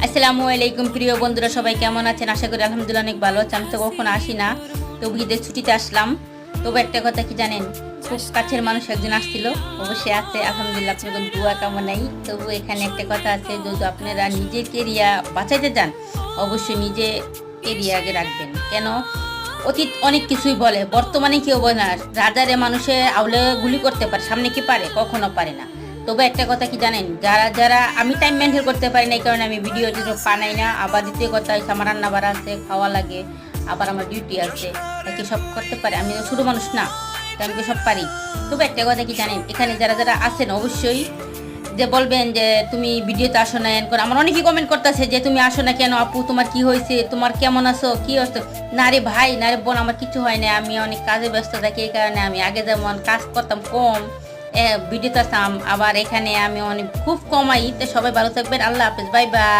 আসসালামু আলাইকুম প্রিয় বন্ধুরা, সবাই কেমন আছেন? আশা করি আলহামদুলিল্লাহ অনেক ভালো আছেন। আমি তো কখনো আসি না, তবু ঈদের ছুটিতে আসলাম। তবু একটা কথা কি জানেন, খুব কাছের মানুষ একজন আসছিল, অবশ্যই আছে আলহামদুলিল্লাহ। আপনাদের দোয়া কামনাই। তবু এখানে একটা কথা আছে, যদি আপনারা নিজের কেরিয়া বাঁচাইতে যান, অবশ্যই নিজে কেরিয়া আগে রাখবেন। কেন? অতীত অনেক কিছুই বলে, বর্তমানে কেউ বলে না। রাজারে মানুষে আউলে গুলি করতে পারে, সামনে কি পারে? কখনো পারে না। তবে একটা কথা কি জানেন, যারা যারা আমি টাইম মেনটেন করতে পারি না, এই কারণে আমি ভিডিও টিডিও বানাই না। আবার দ্বিতীয় কথা হচ্ছে, আমার রান্না বাড়া আছে, খাওয়া লাগে, আবার আমার ডিউটি আছে, তাকে সব করতে পারে। আমি তো ছোটো মানুষ না, তাই আমি তো সব পারি। তবে একটা কথা কি জানেন, এখানে যারা যারা আছেন অবশ্যই যে বলবেন যে তুমি ভিডিওতে আসো না, এন করে। আমার অনেকেই কমেন্ট করতেছে যে তুমি আসো না কেন আপু, তোমার কি হয়েছে, তোমার কেমন আছো, কি হচ্ছে? না রে ভাই, না রে বোন, আমার কিছু হয় না। আমি অনেক কাজে ব্যস্ত থাকি, এই কারণে আমি আগে যেমন কাজ করতাম কম, ভিডিওতে আসতাম, আবার এখানে আমি অনেক খুব কমাই। তো সবাই ভালো থাকবেন, আল্লাহ হাফেজ, বাই বাই।